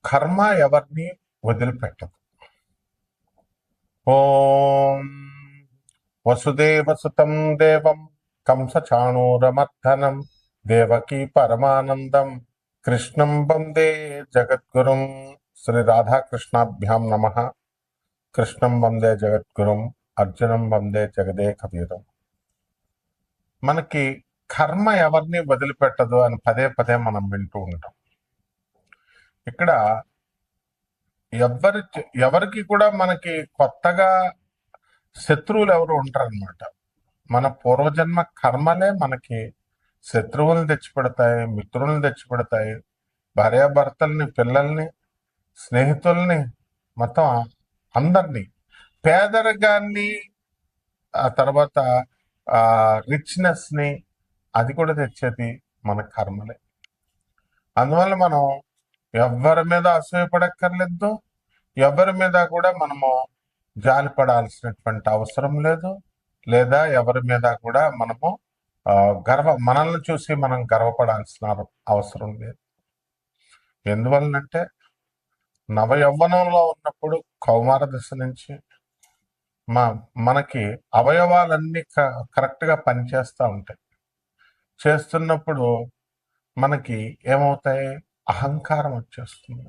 కర్మ ఎవరిని వదిలిపెట్టదు. ఓం వసుదేవసుతం దేవం కంసచాణూరమర్దనం దేవకీ పరమానందం కృష్ణం వందే జగద్గురుం. శ్రీ రాధాకృష్ణాభ్యాం నమ. కృష్ణం వందే జగద్గురుం, అర్జునం వందే జగదేకవీరం. మనకి కర్మ ఎవరిని వదిలిపెట్టదు అని పదే పదే మనం వింటూ ఉంటాం. ఇక్కడ ఎవరికి కూడా మనకి కొత్తగా శత్రువులు ఎవరు ఉంటారనమాట. మన పూర్వజన్మ కర్మలే మనకి శత్రువులను తెచ్చిపెడతాయి, మిత్రులను తెచ్చిపెడతాయి, భార్యాభర్తల్ని, పిల్లల్ని, స్నేహితుల్ని, మొత్తం అందరినీ, పేదరికాన్ని, ఆ తర్వాత రిచ్నెస్ ని, అది కూడా తెచ్చేది మన కర్మలే. అందువల్ల మనం ఎవరి మీద అసూయపడక్కర్లేదు, ఎవరి మీద కూడా మనము జాలిపడాల్సినటువంటి అవసరం లేదు, లేదా ఎవరి మీద కూడా మనము మనల్ని చూసి మనం గర్వపడాల్సిన అవసరం లేదు. ఎందువలనంటే నవ యవ్వనంలో ఉన్నప్పుడు కౌమార దశ నుంచి మనకి అవయవాలన్నీ కరెక్ట్గా పనిచేస్తూ ఉంటాయి. చేస్తున్నప్పుడు మనకి ఏమవుతాయి? అహంకారం వచ్చేస్తుంది.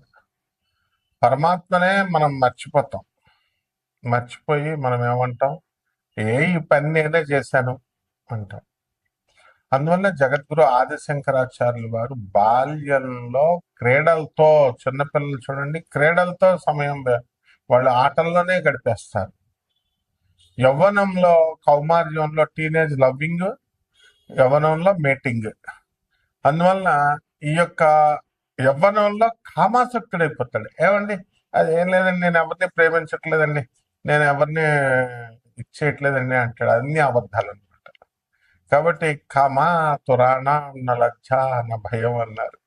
పరమాత్మనే మనం మర్చిపోతాం. మర్చిపోయి మనం ఏమంటాం? ఈ పని నేనే చేశాను అంటాం. అందువల్ల జగద్గురు ఆదిశంకరాచార్యులు వారు బాల్యంలో క్రీడలతో, చిన్నపిల్లలు చూడండి, క్రీడలతో సమయం వాళ్ళు ఆటల్లోనే గడిపేస్తారు. యవ్వనంలో, కౌమార్యంలో టీనేజ్ లవ్వింగ్, యవ్వనంలో మేటింగ్. అందువల్ల ఈ యొక్క యవ్వనంలో కామాసక్తుడైపోతాడు. ఏమండి, అది ఏం లేదండి, నేను ఎవరిని ప్రేమించట్లేదండి, నేను ఎవరిని ఇచ్చేయట్లేదండి అంటాడు. అన్ని అబద్ధాలు అనమాట. కాబట్టి కామ తురాణ అన్న లజ్జ అన్న భయం అన్నారు.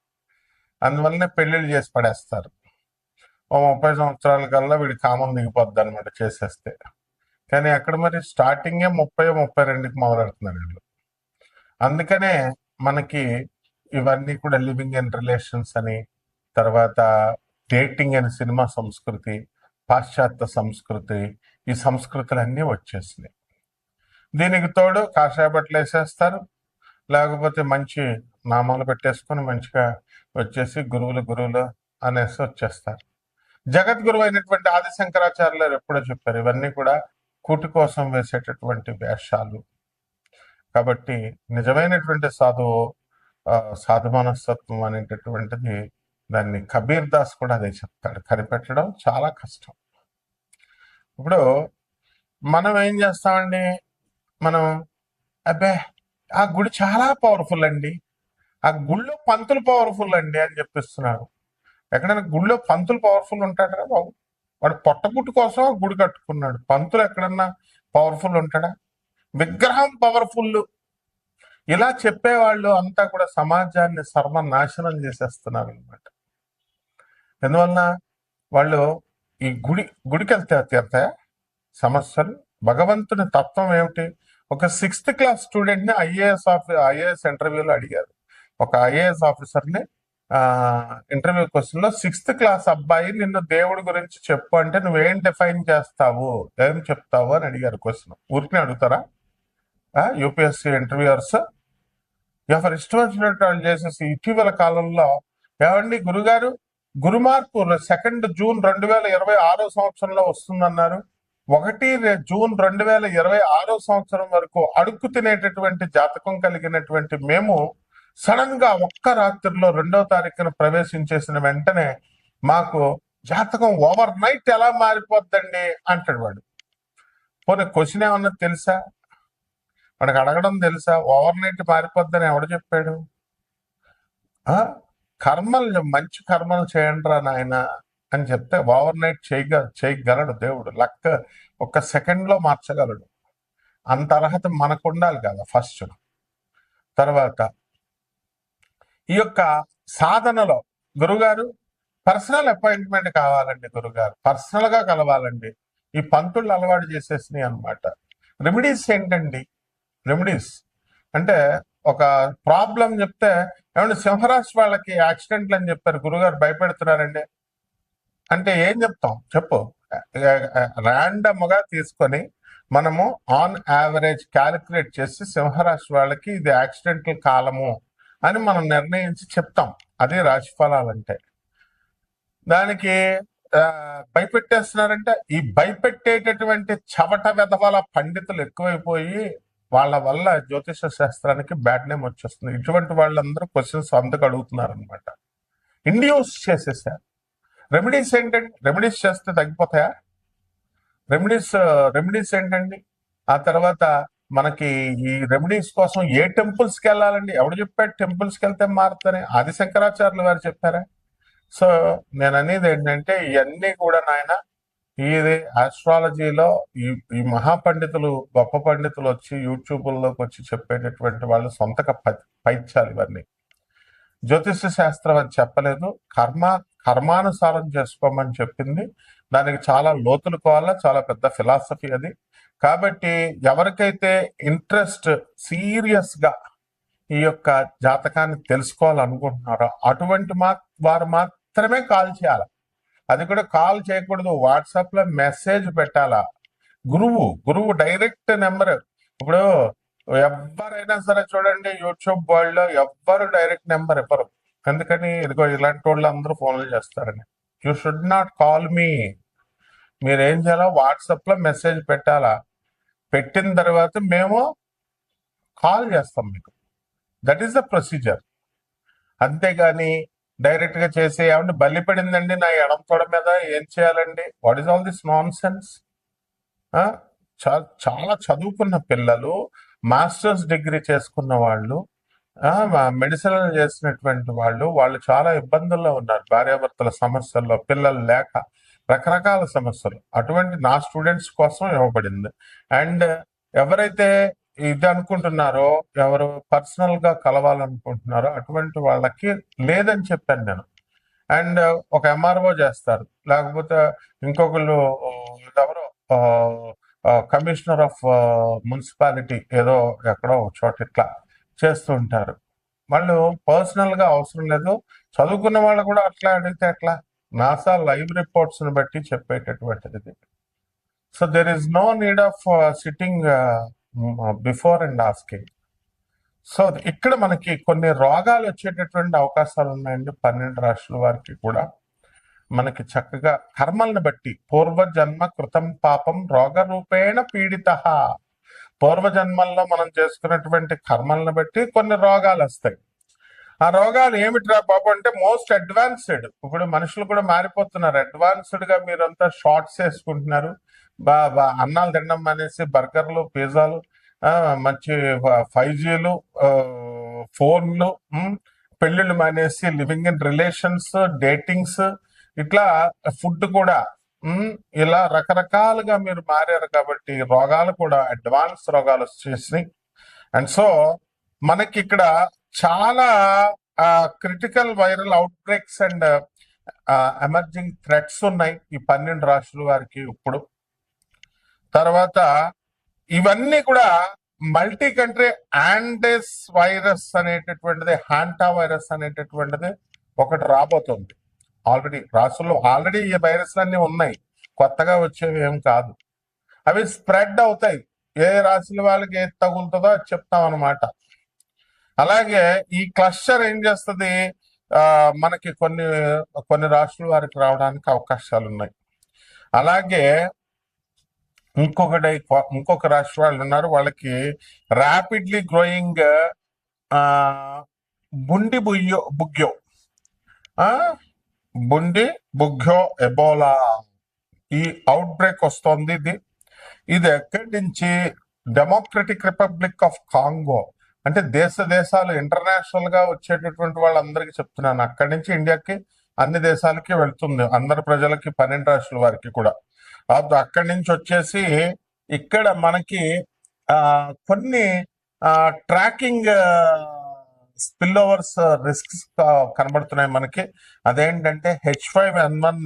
అందువల్లనే పెళ్లిళ్ళు చేసి పడేస్తారు. ఓ 30 సంవత్సరాల కల్లా వీడి కామం దిగిపోద్ది అనమాట చేసేస్తే. కానీ అక్కడ మరి స్టార్టింగే 30-32కి మొదలెడుతున్నారు వీళ్ళు. అందుకనే మనకి ఇవన్నీ కూడా లివింగ్ ఇన్ రిలేషన్స్ అని, తర్వాత డేటింగ్ అని సినిమా సంస్కృతి, పాశ్చాత్య సంస్కృతి, ఈ సంస్కృతులన్నీ వచ్చేసినాయి. దీనికి తోడు కాషాయ బట్టలు వేసేస్తారు, లేకపోతే మంచి నామాలు పెట్టేసుకొని మంచిగా వచ్చేసి గురువులు అనేసి వచ్చేస్తారు. జగద్గురువు అయినటువంటి ఆదిశంకరాచార్యులు ఎప్పుడో చెప్పారు, ఇవన్నీ కూడా కూటి కోసం వేసేటటువంటి వేషాలు. కాబట్టి నిజమైనటువంటి సాధు మనస్తత్వం అనేటటువంటిది, దాన్ని కబీర్ దాస్ కూడా అదే చెప్తాడు, కనిపెట్టడం చాలా కష్టం. ఇప్పుడు మనం ఏం చేస్తామండి? మనం అబ్బే ఆ గుడి చాలా పవర్ఫుల్ అండి, ఆ గుళ్ళో పంతులు పవర్ఫుల్ అండి అని చెప్పిస్తున్నారు. ఎక్కడైనా గుళ్ళో పంతులు పవర్ఫుల్ ఉంటాడా బాబు? వాడు పొట్టపుట్టు కోసం గుడి కట్టుకున్నాడు. పంతులు ఎక్కడన్నా పవర్ఫుల్ ఉంటాడా? విగ్రహం పవర్ఫుల్. ఇలా చెప్పేవాళ్ళు అంతా కూడా సమాజాన్ని సర్వనాశనం చేసేస్తున్నారు అనమాట. ఎందువల్ల వాళ్ళు ఈ గుడికి వెళ్తే తీరుతాయా సమస్యలు? భగవంతుని తత్వం ఏమిటి? ఒక 6th క్లాస్ స్టూడెంట్ ని ఐఏఎస్ ఇంటర్వ్యూలో అడిగారు. ఒక ఐఏఎస్ ఆఫీసర్ని ఇంటర్వ్యూ క్వశ్చన్ లో 6th క్లాస్ అబ్బాయి నిన్ను దేవుడి గురించి చెప్పు అంటే నువ్వేం డిఫైన్ చేస్తావు, ఏం చెప్తావు అని అడిగారు క్వశ్చన్. ఊరికి అడుగుతారా యూపీఎస్సీ ఇంటర్వ్యూయర్స్? ఎవరు ఇష్టం వచ్చినట్టు వాళ్ళు చేసేసి ఇటీవల కాలంలో, ఏమండి గురుగారు, గురుమార్పు 2 జూన్ 2026 సంవత్సరంలో వస్తుందన్నారు. 1 జూన్ 2026 సంవత్సరం వరకు అడుక్కు తినేటటువంటి జాతకం కలిగినటువంటి మేము సడన్ గా ఒక్క రాత్రిలో 2వ తారీఖున ప్రవేశించేసిన వెంటనే మాకు జాతకం ఓవర్ నైట్ ఎలా మారిపోద్దండి అంటాడు వాడు. పోనీ క్వశ్చన్ ఏమన్నా తెలుసా? వాడికి అడగడం తెలుసా? ఓవర్ నైట్ మారిపోద్దని ఎవడు చెప్పాడు? కర్మలు, మంచి కర్మలు చేయండి రా నాయన అని చెప్తే ఓవర్ నైట్ చేయగలడు దేవుడు. లక్క 1 సెకండ్లో మార్చగలడు. అంత అర్హత మనకు ఉండాలి కదా ఫస్ట్. తర్వాత ఈ యొక్క సాధనలో గురుగారు పర్సనల్ అపాయింట్మెంట్ కావాలండి, గురుగారు పర్సనల్ గా కలవాలండి, ఈ పంతుళ్ళు అలవాటు చేసేసినాయి అనమాట. రెమెడీస్ ఏంటండి? రెమెడీస్ అంటే ఒక ప్రాబ్లం చెప్తే, ఏమంటే సింహరాశి వాళ్ళకి యాక్సిడెంట్లు అని చెప్పారు, గురుగారు భయపెడుతున్నారండి. అంటే ఏం చెప్తాం చెప్పు. ర్యాండమ్ గా తీసుకొని మనము ఆన్ యావరేజ్ క్యాలిక్యులేట్ చేసి సింహరాశి వాళ్ళకి ఇది యాక్సిడెంటల్ కాలము అని మనం నిర్ణయించి చెప్తాం. అది రాశి ఫలాలంటే. దానికి ఆ, భయపెట్టేస్తున్నారంటే ఈ భయపెట్టేటటువంటి చవట వెధవల పండితులు ఎక్కువైపోయి వాళ్ళ వల్ల జ్యోతిష శాస్త్రానికి బ్యాడ్ నేమ్ వచ్చేస్తుంది. ఇటువంటి వాళ్ళందరూ క్వశ్చన్స్ అందుకు అడుగుతున్నారు అనమాట. ఇండ్యూస్ చేసేసారు. రెమెడీస్ ఏంటండి? రెమెడీస్ చేస్తే తగ్గిపోతాయా? రెమెడీస్ రెమెడీస్ ఏంటండి? ఆ తర్వాత మనకి ఈ రెమెడీస్ కోసం ఏ టెంపుల్స్ కి వెళ్ళాలండి? ఎవడు చెప్పాడు టెంపుల్స్ కి వెళ్తే మారుతానే? ఆది శంకరాచార్యులు వారు చెప్పారా? సో నేను అనేది ఏంటంటే ఇవన్నీ కూడా నాయన ఇది ఆస్ట్రాలజీలో ఈ ఈ మహాపండితులు గొప్ప పండితులు వచ్చి యూట్యూబ్లోకి వచ్చి చెప్పేటటువంటి వాళ్ళు సొంతగా పైత్యాలు ఇవన్నీ. జ్యోతిష శాస్త్రం అని చెప్పలేదు, కర్మానుసారం చేసుకోమని చెప్పింది. దానికి చాలా లోతులు కావాలా, చాలా పెద్ద ఫిలాసఫీ అది. కాబట్టి ఎవరికైతే ఇంట్రెస్ట్ సీరియస్ గా ఈ యొక్క జాతకాన్ని తెలుసుకోవాలనుకుంటున్నారో అటువంటి వారు మాత్రమే కాల్ చేయాలి. అది కూడా కాల్ చేయకూడదు, వాట్సాప్ లో మెసేజ్ పెట్టాలా. గురువు డైరెక్ట్ నెంబర్. ఇప్పుడు ఎవరైనా సరే చూడండి, యూట్యూబ్ వరల్డ్ లో ఎవ్వరు డైరెక్ట్ నెంబర్ ఇవ్వరు. ఎందుకని? ఇదిగో ఇలాంటి వాళ్ళు అందరూ ఫోన్లు చేస్తారని. You should not call me. మీరేం చేయాలో వాట్సాప్ లో మెసేజ్ పెట్టాలా. పెట్టిన తర్వాత మేము కాల్ చేస్తాం మీకు. That is the procedure. అంతేగాని డైరెక్ట్ గా చేసి ఏమంటే బలి పడిందండి నా ఎడం తొడ మీద, ఏం చేయాలండి? What is all this non sense? చాలా చదువుకున్న పిల్లలు, మాస్టర్స్ డిగ్రీ చేసుకున్న వాళ్ళు, మెడిసిన్ చేసినటువంటి వాళ్ళు చాలా ఇబ్బందుల్లో ఉన్నారు. భార్యాభర్తల సమస్యల్లో, పిల్లలు లేక, రకరకాల సమస్యలు. అటువంటి నా స్టూడెంట్స్ కోసం ఇవ్వబడింది. అండ్ ఎవరైతే ఇది అనుకుంటున్నారో, ఎవరు పర్సనల్ గా కలవాలనుకుంటున్నారో అటువంటి వాళ్ళకి లేదని చెప్పాను నేను. అండ్ ఒక ఎంఆర్ఓ చేస్తారు, లేకపోతే ఇంకొకళ్ళు ఎవరో కమిషనర్ ఆఫ్ మున్సిపాలిటీ ఏదో ఎక్కడో చోట ఇట్లా చేస్తూ ఉంటారు. వాళ్ళు పర్సనల్ గా అవసరం లేదు. చదువుకున్న వాళ్ళు కూడా అట్లా అడిగితే ఎట్లా? నాసా లైవ్ రిపోర్ట్స్ ని బట్టి చెప్పేటటువంటిది. So there is no need of sitting before and asking. So ఇక్కడ మనకి కొన్ని రోగాలు వచ్చేటటువంటి అవకాశాలు ఉన్నాయండి 12 రాశుల వారికి కూడా. మనకి చక్కగా కర్మల్ని బట్టి పూర్వజన్మ కృతం పాపం రోగ రూపేణ పీడిత. పూర్వజన్మల్లో మనం చేసుకున్నటువంటి కర్మల్ని బట్టి కొన్ని రోగాలు వస్తాయి. ఆ రోగాలు ఏమిట్రా బాబు అంటే మోస్ట్ అడ్వాన్స్డ్. ఇప్పుడు మనుషులు కూడా మారిపోతున్నారు. అడ్వాన్స్డ్ గా మీరంతా షార్ట్స్ వేసుకుంటున్నారు, అన్నాలు తినడం అనేసి బర్గర్లు, పిజ్జాలు, మంచి 5Gలు, ఫోన్లు, పెళ్లిళ్ళు మానేసి లివింగ్ ఇన్ రిలేషన్స్, డేటింగ్స్, ఇట్లా ఫుడ్ కూడా ఇలా రకరకాలుగా మీరు మారారు. కాబట్టి రోగాలు కూడా అడ్వాన్స్ రోగాలు వచ్చేసినాయి. అండ్ సో మనకి ఇక్కడ చాలా critical viral outbreaks and emerging threats ఉన్నాయి ఈ 12 రాశుల వారికి ఇప్పుడు. తర్వాత ఇవన్నీ కూడా మల్టీ కంట్రీ యాండెస్ వైరస్ అనేటటువంటిది, హాంటా వైరస్ అనేటటువంటిది ఒకటి రాబోతుంది. ఆల్రెడీ రాసుల్లో ఆల్రెడీ ఈ వైరస్లు అన్ని ఉన్నాయి, కొత్తగా వచ్చేవి ఏం కాదు. అవి స్ప్రెడ్ అవుతాయి. ఏ రాశుల వాళ్ళకి ఏది తగులుతుందో అది చెప్తాం అనమాట. అలాగే ఈ క్లస్టర్ ఏం చేస్తుంది, మనకి కొన్ని రాశుల వారికి రావడానికి అవకాశాలు ఉన్నాయి. అలాగే ఇంకొక రాశి వాళ్ళు ఉన్నారు, వాళ్ళకి ర్యాపిడ్లీ గ్రోయింగ్ బుండి బుగ్యో ఎబోలా ఈ అవుట్ బ్రేక్ వస్తుంది. ఇది ఎక్కడి నుంచి? Democratic republic of Congo. అంటే దేశాలు ఇంటర్నేషనల్ గా వచ్చేటటువంటి వాళ్ళందరికీ చెప్తున్నాను, అక్కడి నుంచి ఇండియాకి అన్ని దేశాలకి వెళ్తుంది, అందరి ప్రజలకి 12 రాశుల వారికి కూడా. అక్కడి నుంచి వచ్చేసి ఇక్కడ మనకి కొన్ని ట్రాకింగ్ స్పిల్ ఓవర్స్ రిస్క్స్ కనబడుతున్నాయి మనకి. అదేంటంటే H5N1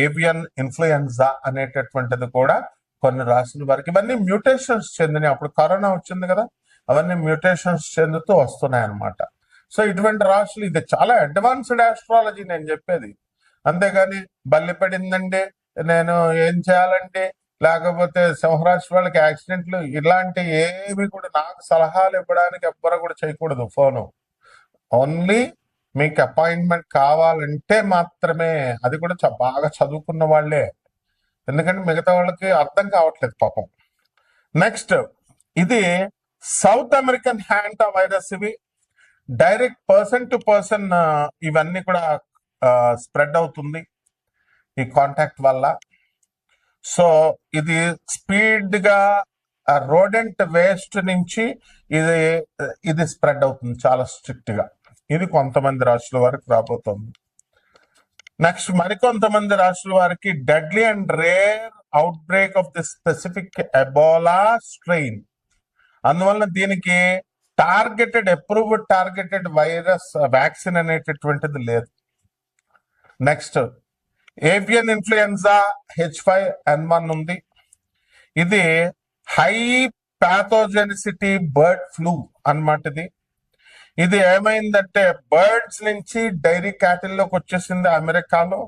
ఏవియన్ ఇన్ఫ్లుయెన్జా అనేటటువంటిది కూడా కొన్ని రాశుల వారికి. ఇవన్నీ మ్యూటేషన్స్ చెందినాయి. అప్పుడు కరోనా వచ్చింది కదా, అవన్నీ మ్యూటేషన్స్ చెందుతూ వస్తున్నాయి అనమాట. సో ఇటువంటి రాశులు, ఇది చాలా అడ్వాన్స్డ్ ఆస్ట్రాలజీ నేను చెప్పేది. అంతేగాని బల్లి పడిందండి, నేను ఏం చేయాలండి, లేకపోతే సింహరాశి వాళ్ళకి యాక్సిడెంట్లు, ఇలాంటి ఏవి కూడా నాకు సలహాలు ఇవ్వడానికి ఎవ్వరు కూడా చేయకూడదు ఫోను. ఓన్లీ మీకు అపాయింట్మెంట్ కావాలంటే మాత్రమే, అది కూడా బాగా చదువుకున్న వాళ్ళే, ఎందుకంటే మిగతా వాళ్ళకి అర్థం కావట్లేదు పాపం. నెక్స్ట్, ఇది సౌత్ అమెరికన్ హ్యాండ్ వైరస్. ఇవి డైరెక్ట్ పర్సన్ టు పర్సన్ ఇవన్నీ కూడా స్ప్రెడ్ అవుతుంది ఈ కాంటాక్ట్ వల్ల. సో ఇది స్పీడ్ గా రోడెంట్ వేస్ట్ నుంచి ఇది ఇది స్ప్రెడ్ అవుతుంది చాలా స్ట్రిక్ట్ గా. ఇది కొంతమంది రాష్ట్రాల వారికి రాబోతోంది. నెక్స్ట్, మరికొంతమంది రాష్ట్రాల వారికి deadly and rare out break of the specific Ebola strain. అందువల్ల దీనికి అప్రూవ్డ్ టార్గెటెడ్ వైరస్ వ్యాక్సిన్ అనేటటువంటిది లేదు. నెక్స్ట్, ఏవియన్ ఇన్ఫ్లుయెన్జా H5N1 ఉంది. ఇది హై ప్యాథోజెనిసిటీ బర్డ్ ఫ్లూ అన్నమాట. ఇది ఏమైందంటే బర్డ్స్ నుంచి డైరీ క్యాటిల్లోకి వచ్చేసింది అమెరికాలో.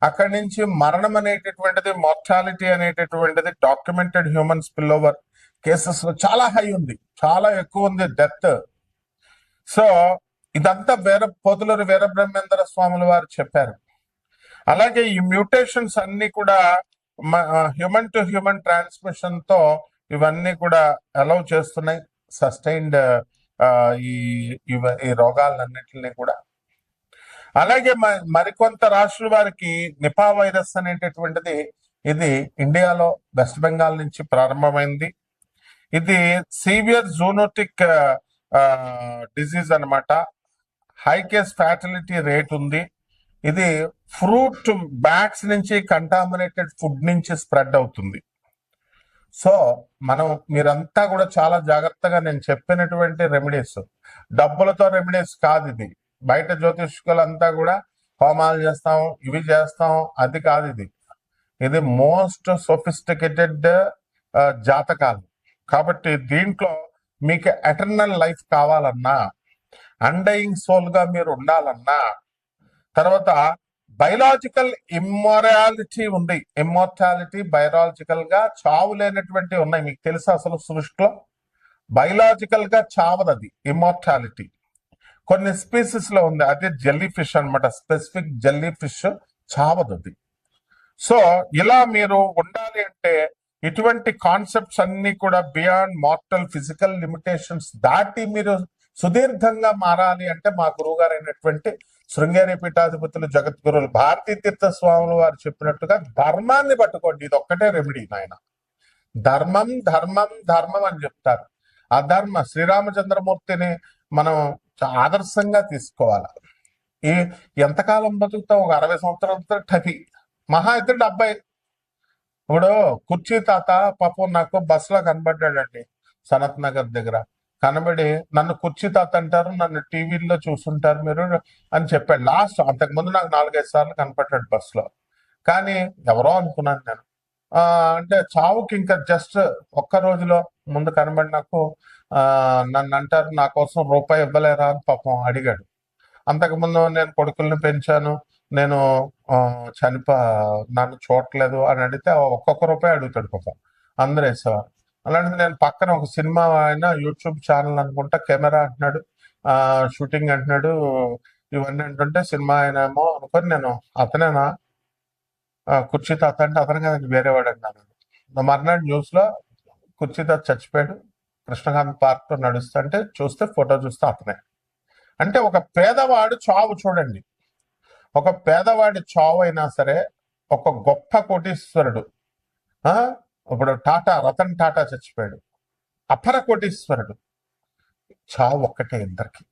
అక్కడి నుంచి మరణం అనేటటువంటిది, మార్టాలిటీ అనేటటువంటిది documented human spill over cases లో చాలా హై ఉంది, చాలా ఎక్కువ ఉంది డెత్. సో ఇదంతా పోతులూరి వీరబ్రహ్మేంద్ర స్వాముల వారు చెప్పారు. అలాగే ఈ మ్యూటేషన్స్ అన్ని కూడా హ్యూమన్ టు హ్యూమన్ ట్రాన్స్మిషన్ తో ఇవన్నీ కూడా అలౌ చేస్తున్నాయి సస్టైన్డ్ ఈ రోగాలన్నింటినీ కూడా. అలాగే మరికొంత రాష్ట్రాల వారికి నిపా వైరస్ అనేటటువంటిది, ఇది ఇండియాలో వెస్ట్ బెంగాల్ నుంచి ప్రారంభమైంది. ఇది సీవియర్ జూనోటిక్ డిజీజ్ అన్నమాట. హై కేస్ ఫ్యాటిలిటీ రేట్ ఉంది. ఇది ఫ్రూట్ బ్యాట్స్ నుంచి, కంటామినేటెడ్ ఫుడ్ నుంచి స్ప్రెడ్ అవుతుంది. సో మీరంతా కూడా చాలా జాగ్రత్తగా, నేను చెప్పినటువంటి రెమెడీస్ డబ్బులతో రెమెడీస్ కాదు. ఇది బయట జ్యోతిష్కులంతా కూడా హోమాలు చేస్తాం, ఇవి చేస్తాం, అది కాదు. ఇది మోస్ట్ సోఫిస్టికేటెడ్ జాతకాలు. కాబట్టి దీంట్లో మీకు ఎటర్నల్ లైఫ్ కావాలన్నా, అన్డయింగ్ సోల్ గా మీరు ఉండాలన్నా, తర్వాత బయలాజికల్ ఇమ్మొరాలిటీ ఉంది. ఇమ్మోర్టాలిటీ బయలాజికల్ గా చావు లేనటువంటి ఉన్నాయి. మీకు తెలుసా అసలు సృష్టిలో బయలాజికల్ గా చావదది ఇమ్మోర్టాలిటీ. కొన్ని స్పీసీస్ లో ఉంది, అదే జెల్లీ ఫిష్ అనమాట. స్పెసిఫిక్ జెల్లీ ఫిష్ చావదది. సో ఇలా మీరు ఉండాలి అంటే ఇటువంటి కాన్సెప్ట్స్ అన్ని కూడా బియాండ్ మార్టల్ ఫిజికల్ లిమిటేషన్స్ దాటి మీరు సుదీర్ఘంగా మారాలి అంటే మా గురువు గారు అయినటువంటి శృంగేరి పీఠాధిపతులు జగద్గురువులు భారతీ తీర్థ స్వాములు వారు చెప్పినట్టుగా ధర్మాన్ని పట్టుకోండి. ఇది ఒక్కటే రెమెడీ నాయన. ధర్మం ధర్మం ధర్మం అని చెప్తారు. అధర్మ శ్రీరామచంద్రమూర్తిని మనం ఆదర్శంగా తీసుకోవాలి. ఎంతకాలం బతుకుతాం? ఒక 60 సంవత్సరాలతో టపి, మహా అయితే 70. ఇప్పుడు కుర్చీ తాత పాపం నాకు బస్సులో కనబడ్డాడండి సనత్ నగర్ దగ్గర. కనబడి నన్ను కుర్చీ తాత అంటారు, నన్ను టీవీలో చూసుంటారు మీరు అని చెప్పాడు. లాస్ట్ అంతకుముందు నాకు 4-5 సార్లు కనపడ్డాడు బస్సులో. కానీ ఎవరో అనుకున్నాను నేను. అంటే చావుకి ఇంకా జస్ట్ ఒక్క రోజులో ముందు కనబడి నాకు నన్ను అంటారు, నా కోసం రూపాయి ఇవ్వలేరా అని పాపం అడిగాడు. అంతకుముందు నేను కొడుకుల్ని పెంచాను, నేను నన్ను చూడట్లేదు అని అడిగితే ఒక్కొక్క రూపాయి అడుగుతాడు పాపం. అందరూ వేసేవారు. అలాంటిది నేను పక్కన ఒక సినిమా ఆయన యూట్యూబ్ ఛానల్ అనుకుంటా, కెమెరా అంటున్నాడు, షూటింగ్ అంటున్నాడు, ఇవన్నీ అంటుంటే సినిమా ఆయన ఏమో అనుకొని నేను అతనేనా కుర్చీ తాత అంటే అతను కదా వేరేవాడు అన్నాను. మర్నాడు న్యూస్ లో కుర్చీ తాత చచ్చిపోయాడు, కృష్ణకాంత్ పార్క్ లో నడుస్తుంటే చూస్తే ఫోటో చూస్తే అతనే. అంటే ఒక పేదవాడు చావు చూడండి, ఒక పేదవాడి చావు అయినా సరే ఒక గొప్ప కోటీశ్వరుడు, ఇప్పుడు రతన్ టాటా చచ్చిపోయాడు, అపర కోటీశ్వరుడు. చావు ఒక్కటే ఇద్దరికి.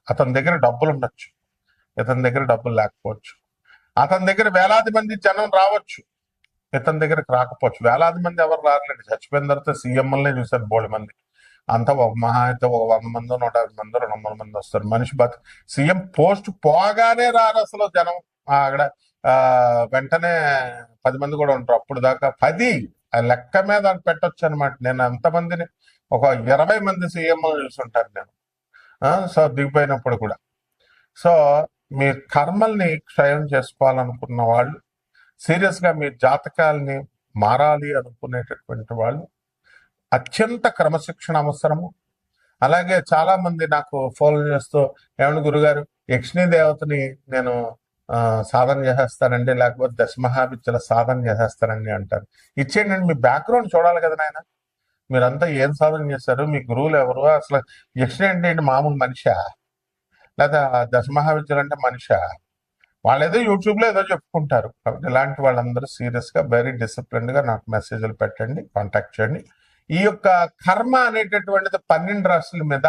అతని దగ్గర డబ్బులు ఉండొచ్చు, ఇతని దగ్గర డబ్బులు లేకపోవచ్చు. అతని దగ్గర వేలాది మంది జనం రావచ్చు, ఇతని దగ్గరకు రాకపోవచ్చు. వేలాది మంది ఎవరు రారులేండి. చచ్చిపోయిన తర్వాత సీఎంలనే చూశారు బోళి మంది. అంతా ఒక మహా అయితే ఒక 100 మంది 150 మంది 200 మంది వస్తారు. మనిషి సీఎం పోస్ట్ పోగానే రారు అసలు జనం. అక్కడ వెంటనే 10 మంది కూడా ఉంటారు. అప్పుడు దాకా 10 లెక్క మీద పెట్టొచ్చు అనమాట. నేను అంతమందిని ఒక 20 మంది సీఎంలు చూసుంటాను నేను. సో దిగిపోయినప్పుడు కూడా. సో మీ కర్మల్ని క్షయం చేసుకోవాలనుకున్న వాళ్ళు, సీరియస్గా మీ జాతకాల్ని మారాలి అనుకునేటటువంటి వాళ్ళు అత్యంత క్రమశిక్షణ అవసరము. అలాగే చాలా మంది నాకు ఫోన్ చేస్తూ, ఏమన్నా గురుగారు యక్షిణీ దేవతని నేను సాధన చేసేస్తానండి, లేకపోతే దశమహావిద్యల సాధన చేసేస్తానండి అంటారు. ఇచ్చేయండి, మీ బ్యాక్గ్రౌండ్ చూడాలి కదా నాయన. మీరంతా ఏం సాధన చేశారు, మీ గురువులు ఎవరు, అసలు యక్షిణి అంటే ఏంటి, మామూలు మనిషా, లేదా దశమహావిద్యలు అంటే మనిషా? వాళ్ళు ఏదో యూట్యూబ్లో ఏదో చెప్పుకుంటారు. కాబట్టి ఇలాంటి వాళ్ళందరూ సీరియస్గా వెరీ డిసిప్లిన్డ్గా నాకు మెసేజ్లు పెట్టండి, కాంటాక్ట్ చేయండి. ఈ యొక్క కర్మ అనేటటువంటిది 12 రాశుల మీద,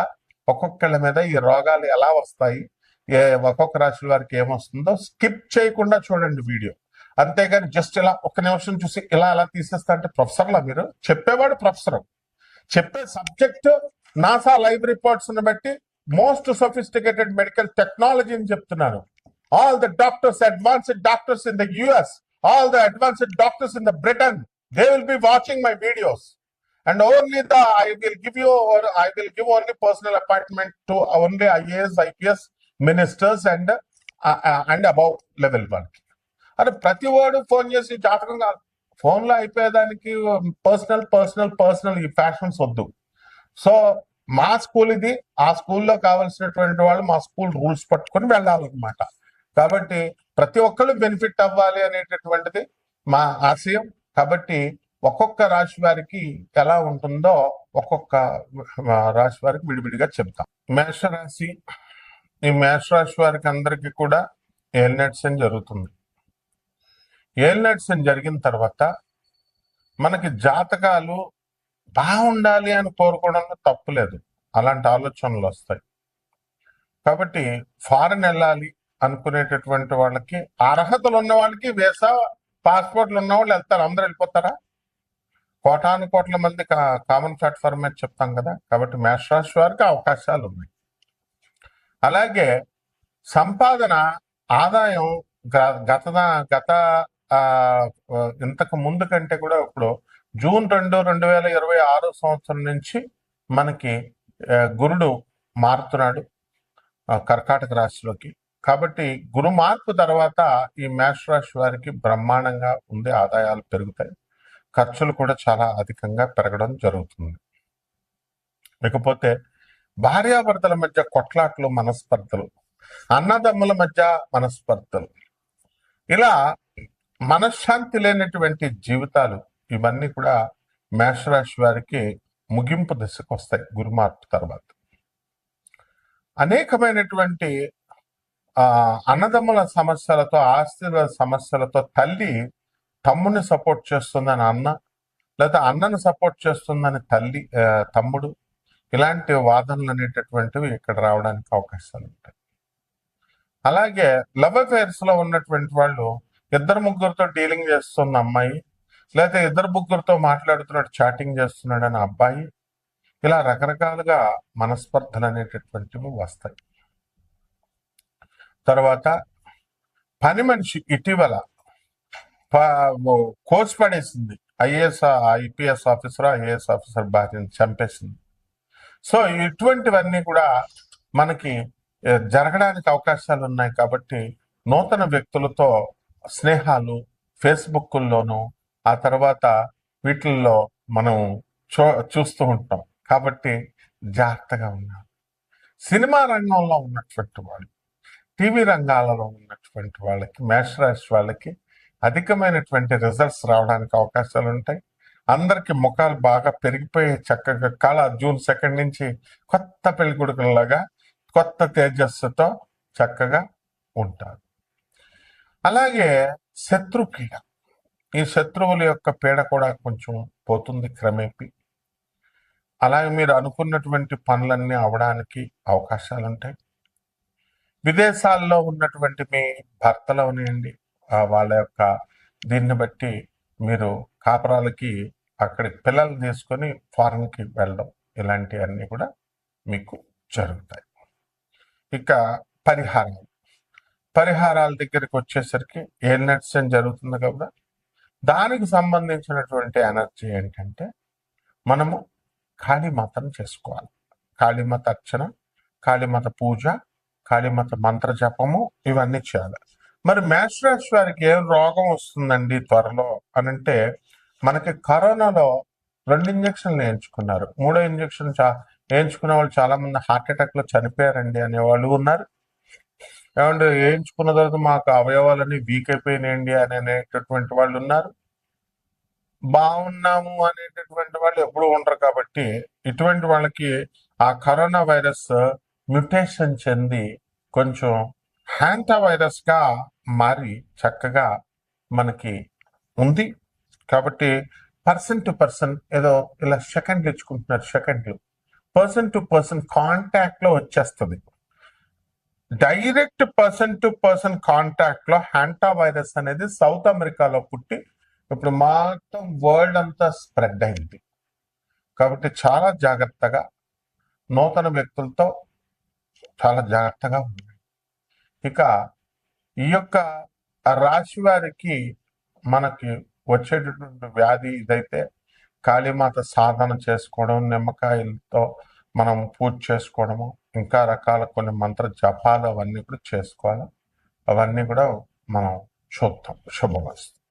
ఒక్కొక్కళ్ళ మీద ఈ రోగాలు ఎలా వస్తాయి, ఒక్కొక్క రాశుల వారికి ఏమొస్తుందో స్కిప్ చేయకుండా చూడండి వీడియో. అంతేగాని జస్ట్ ఇలా ఒక్క నిమిషం చూసి ఇలా అలా తీసేస్తా అంటే ప్రొఫెసర్లా మీరు? చెప్పేవాడు ప్రొఫెసర్, చెప్పే సబ్జెక్ట్ నాసా లైవ్ రిపోర్ట్స్ బట్టి మోస్ట్ సొఫిస్టికేటెడ్ మెడికల్ టెక్నాలజీ అని చెప్తున్నాను. All the doctors, advanced doctors in the US, all the advanced doctors in the Britain, they will be watching my videos. And only I will give you, or I will give only personal appointment to only IAS, IPS ministers and above level 1. అరే ప్రతి వాడు phone చేసి జాతకం కాదు, ఫోన్లో అయిపోయేదానికి personal personal personal ఈ fashions వద్దు. So మా స్కూల్ ఇది, ఆ స్కూల్లో కావాల్సినటువంటి వాళ్ళు మా స్కూల్ రూల్స్ పట్టుకొని వెళ్ళాలన్నమాట. కాబట్టి ప్రతి ఒక్కరు బెనిఫిట్ అవ్వాలి అనేటటువంటిది మా ఆశయం. కాబట్టి ఒక్కొక్క రాశి వారికి ఎలా ఉంటుందో ఒక్కొక్క రాశి వారికి విడివిడిగా చెప్తాం. మేషరాశి, ఈ మేషరాశి వారికి అందరికీ కూడా ఏలినాటి జరుగుతుంది. ఏలినాటి జరిగిన తర్వాత మనకి జాతకాలు బాగుండాలి అని కోరుకోవడంలో తప్పులేదు, అలాంటి ఆలోచనలు వస్తాయి. కాబట్టి ఫారెన్ వెళ్ళాలి అనుకునేటటువంటి వాళ్ళకి, అర్హతలు ఉన్న వాళ్ళకి వీసా పాస్పోర్ట్లు ఉన్న వాళ్ళు వెళ్తారు. అందరూ వెళ్ళిపోతారా? కోటాను కోట్ల మంది కామన్ ప్లాట్ఫామ్ మీద చెప్తాం కదా. కాబట్టి మేషరాశి వారికి అవకాశాలు ఉన్నాయి. అలాగే సంపాదన, ఆదాయం గత ఇంతకు ముందు కంటే కూడా ఇప్పుడు జూన్ 2, 2026 సంవత్సరం నుంచి మనకి గురుడు మారుతున్నాడు కర్కాటక రాశిలోకి. కాబట్టి గురు మార్పు తర్వాత ఈ మేషరాశి వారికి బ్రహ్మాండంగా ఉంది, ఆదాయాలు పెరుగుతాయి, ఖర్చులు కూడా చాలా అధికంగా పెరగడం జరుగుతుంది. ఇకపోతే భార్యాభర్తల మధ్య కొట్లాట్లు, మనస్పర్ధలు, అన్నదమ్ముల మధ్య మనస్పర్ధలు, ఇలా మనశ్శాంతి లేనటువంటి జీవితాలు, ఇవన్నీ కూడా మేషరాశి వారికి ముగింపు దశకు వస్తాయి గురు మార్పు తర్వాత. అనేకమైనటువంటి అన్నదమ్ముల సమస్యలతో, ఆస్తుల సమస్యలతో, తల్లి తమ్ముడిని సపోర్ట్ చేస్తుందని అన్న, లేదా అన్నను సపోర్ట్ చేస్తుందని తమ్ముడు, ఇలాంటి వాదనలు అనేటటువంటివి ఇక్కడ రావడానికి అవకాశాలు ఉంటాయి. అలాగే లవ్ అఫైర్స్ లో ఉన్నటువంటి వాళ్ళు 2-3 డీలింగ్ చేస్తున్న అమ్మాయి, లేదా 2-3 మాట్లాడుతున్నాడు, చాటింగ్ చేస్తున్నాడు అని అబ్బాయి, ఇలా రకరకాలుగా మనస్పర్ధలు అనేటటువంటివి వస్తాయి. తర్వాత పని మనిషి ఇటీవల కోచ్ పడేసింది, ఐపీఎస్ ఆఫీసర్, ఐఏఎస్ ఆఫీసర్ భార్యను చంపేసింది. సో ఇటువంటివన్నీ కూడా మనకి జరగడానికి అవకాశాలు ఉన్నాయి. కాబట్టి నూతన వ్యక్తులతో స్నేహాలు ఫేస్బుక్లోనూ, ఆ తర్వాత వీటిల్లో మనం చూస్తూ ఉంటాం. కాబట్టి జాగ్రత్తగా ఉన్నాం. సినిమా రంగంలో ఉన్నటువంటి వాళ్ళు, టీవీ రంగాలలో ఉన్నటువంటి వాళ్ళకి, మేషరాశి వాళ్ళకి అధికమైనటువంటి రిజల్ట్స్ రావడానికి అవకాశాలు ఉంటాయి. అందరికి ముఖాలు బాగా పెరిగిపోయి చక్కగా జూన్ 2 నుంచి కొత్త పెళ్లి కొడుకులలాగా కొత్త తేజస్సుతో చక్కగా ఉంటారు. అలాగే శత్రు పీడ, ఈ శత్రువుల యొక్క పీడ కూడా కొంచెం పోతుంది క్రమేపీ. అలాగే మీరు అనుకున్నటువంటి పనులన్నీ అవడానికి అవకాశాలు ఉంటాయి. విదేశాల్లో ఉన్నటువంటి మీ భర్తలు అవనివ్వండి, వాళ్ళ యొక్క దీన్ని బట్టి మీరు కాపురాలకి అక్కడికి పిల్లలు తీసుకొని ఫారెన్కి వెళ్ళడం, ఇలాంటివన్నీ కూడా మీకు జరుగుతాయి. ఇక పరిహారాల దగ్గరికి వచ్చేసరికి ఏలినాటి జరుగుతుంది కదా, దానికి సంబంధించినటువంటి ఎనర్జీ ఏంటంటే మనము కాళీమాతను చేసుకోవాలి. కాళీమాత అర్చన, కాళీమాత పూజ, కాళీమాత మంత్ర జపము ఇవన్నీ చేయాలి. మరి మేష రాశి వారికి ఏం రోగం వస్తుందండి త్వరలో అని అంటే, మనకి కరోనాలో 2 ఇంజక్షన్లు వేయించుకున్నారు. మూడో ఇంజక్షన్ వేయించుకున్న వాళ్ళు చాలా మంది హార్ట్ అటాక్ లో చనిపోయారండి అనేవాళ్ళు ఉన్నారు. ఏమంటే వేయించుకున్న తర్వాత మాకు అవయవాలన్నీ వీక్ అయిపోయినాయండి అని అనేటటువంటి వాళ్ళు ఉన్నారు. బాగున్నాము అనేటటువంటి వాళ్ళు ఎప్పుడూ ఉండరు కాబట్టి ఇటువంటి వాళ్ళకి ఆ కరోనా వైరస్ మ్యుటేషన్ చెంది కొంచెం హ్యాంటా వైరస్ గా మారి చక్కగా మనకి ఉంది. కాబట్టి పర్సన్ టు పర్సన్ ఏదో ఇలా సెకండ్లు ఇచ్చుకుంటున్నారు. సెకండ్లు పర్సన్ టు పర్సన్ కాంటాక్ట్ లో వచ్చేస్తుంది. Direct person to person contact లో హ్యాంటా వైరస్ అనేది సౌత్ అమెరికాలో పుట్టి ఇప్పుడు మొత్తం వరల్డ్ అంతా స్ప్రెడ్ అయింది. కాబట్టి చాలా జాగ్రత్తగా నూతన వ్యక్తులతో చాలా జాగ్రత్తగా ఉంది. ఇక ఈ యొక్క రాశి వారికి మనకి వచ్చేటటువంటి వ్యాధి ఇదైతే కాళీమాత సాధన చేసుకోవడం, నిమ్మకాయలతో మనం పూజ చేసుకోవడము, ఇంకా రకాల కొన్ని మంత్ర జపాలు అవన్నీ కూడా చేసుకోవాలి. అవన్నీ కూడా మనం చూద్దాం. శుభమస్తు.